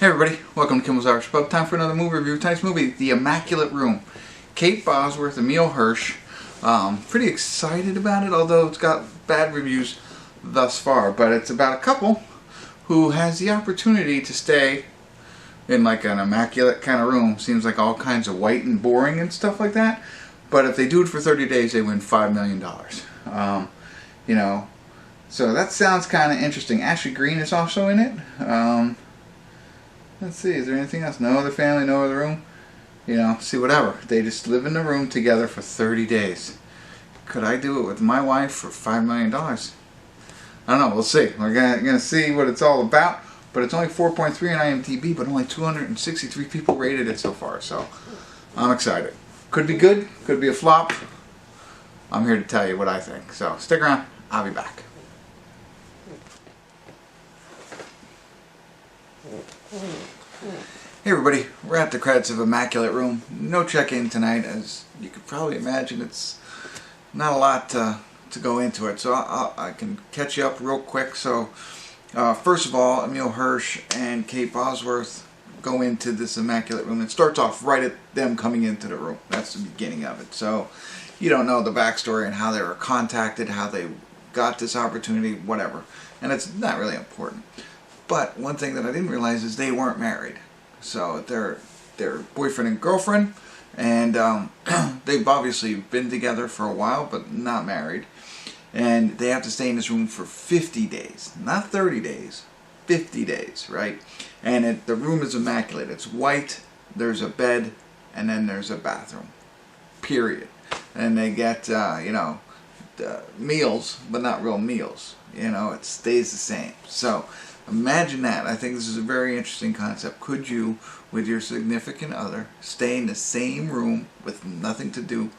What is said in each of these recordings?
Hey everybody, welcome to Kimmel's Irish Pub. Time for another movie review. Tonight's movie, The Immaculate Room. Kate Bosworth, Emile Hirsch. Pretty excited about it, although it's got bad reviews thus far. But it's about a couple who has the opportunity to stay in like an immaculate kind of room. Seems like all kinds of white and boring and stuff like that. But if they do it for 30 days, they win $5 million. You know, so that sounds kind of interesting. Greene is also in it. Let's see, is there anything else? No other family, no other room? You know, see, whatever. They just live in the room together for 30 days. Could I do it with my wife for $5 million? I don't know, we'll see. We're gonna see what it's all about. But it's only 4.3 on IMDb, but only 263 people rated it so far. So, I'm excited. Could be good, could be a flop. I'm here to tell you what I think. So, stick around. I'll be back. Hey everybody, we're at the credits of Immaculate Room. No check-in tonight, as you could probably imagine. It's not a lot to go into it, so I can catch you up real quick. So, first of all, Emile Hirsch and Kate Bosworth go into this Immaculate Room. It starts off right at them coming into the room. That's the beginning of it. So, you don't know the backstory and how they were contacted, how they got this opportunity, whatever. And it's not really important. But one thing that I didn't realize is they weren't married. So they're boyfriend and girlfriend, and they've obviously been together for a while, but not married. And they have to stay in this room for 50 days, not 30 days, 50 days, right? And the room is immaculate. It's white, there's a bed, and then there's a bathroom, period. And they get, you know, meals, but not real meals. You know, it stays the same. So imagine that. I think this is a very interesting concept. Could you, with your significant other, stay in the same room with nothing to do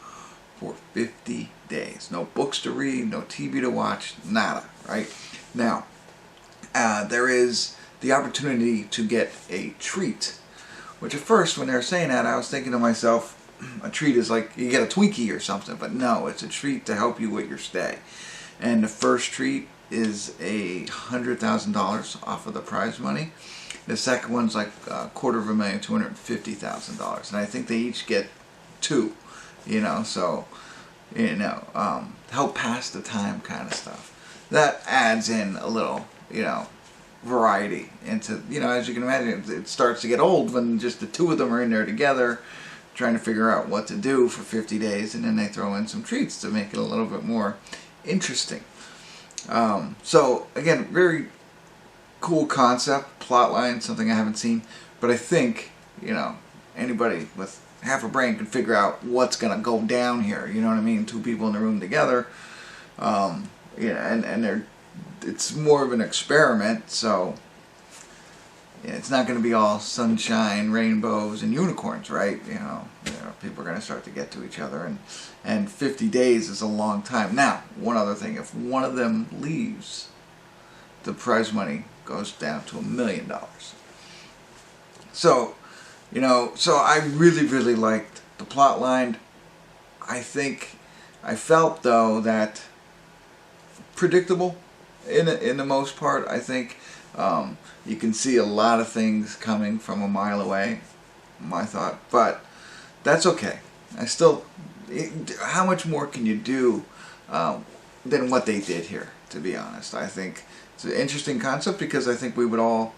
for 50 days? No books to read, no TV to watch, nada, right? Now, there is the opportunity to get a treat, which at first, when they were saying that, I was thinking to myself, a treat is like you get a Twinkie or something, but no, it's a treat to help you with your stay. And the first treat is $100,000 off of the prize money. The second one's like $250,000, $250,000, and I think they each get two. You know, so you know, help pass the time kind of stuff. That adds in a little, you know, variety into, you know, as you can imagine, it starts to get old when just the two of them are in there together, trying to figure out what to do for 50 days, and then they throw in some treats to make it a little bit more interesting. So again, very cool concept, plot line, something I haven't seen, but I think, you know, anybody with half a brain can figure out what's gonna go down here. You know what I mean? Two people in the room together, yeah, and it's more of an experiment, so yeah, it's not going to be all sunshine, rainbows, and unicorns, right? You know, people are going to start to get to each other, and 50 days is a long time. Now, one other thing, if one of them leaves, the prize money goes down to $1 million. So, you know, so I really liked the plot line. I felt though that predictable in the most part. I think you can see a lot of things coming from a mile away, my thought, but that's okay. How much more can you do than what they did here, to be honest? I think it's an interesting concept because I think we would all,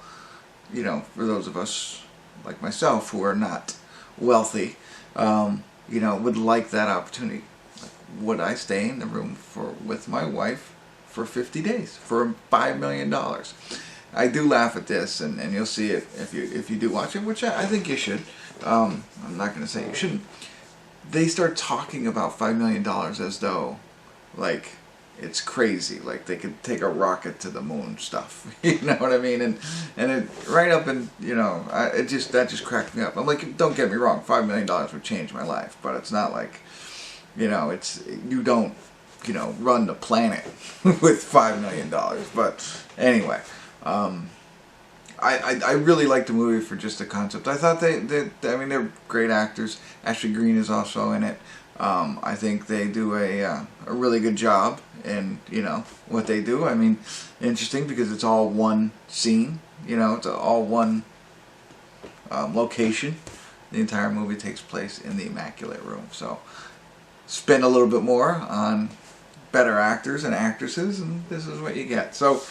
you know, for those of us like myself who are not wealthy, you know, would like that opportunity. Like, would I stay in the room with my wife for 50 days for $5 million? I do laugh at this, and you'll see it if you do watch it, which I think you should. I'm not going to say you shouldn't. They start talking about $5 million as though, like, it's crazy, like they could take a rocket to the moon stuff. You know what I mean? And it right up, and you know, that just cracked me up. I'm like, don't get me wrong, $5 million would change my life, but it's not like, you know, you don't, you know, run the planet with $5 million. But anyway. I really liked the movie for just the concept. I thought I mean, they're great actors. Greene is also in it. I think they do a really good job in, you know, what they do. I mean, interesting because it's all one scene, you know, it's all one location. The entire movie takes place in the Immaculate Room. So spend a little bit more on better actors and actresses, and this is what you get. So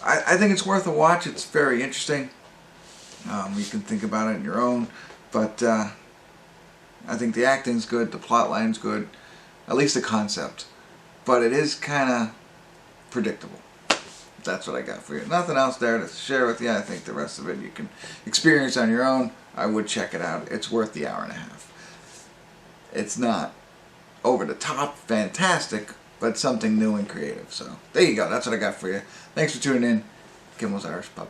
I think it's worth a watch. It's very interesting. You can think about it on your own, but I think the acting's good, the plot line's good, at least the concept. But it is kind of predictable. That's what I got for you. Nothing else there to share with you. I think the rest of it you can experience on your own. I would check it out. It's worth the hour and a half. It's not over the top fantastic, but something new and creative. So there you go. That's what I got for you. Thanks for tuning in. Kimmel's Irish Pub.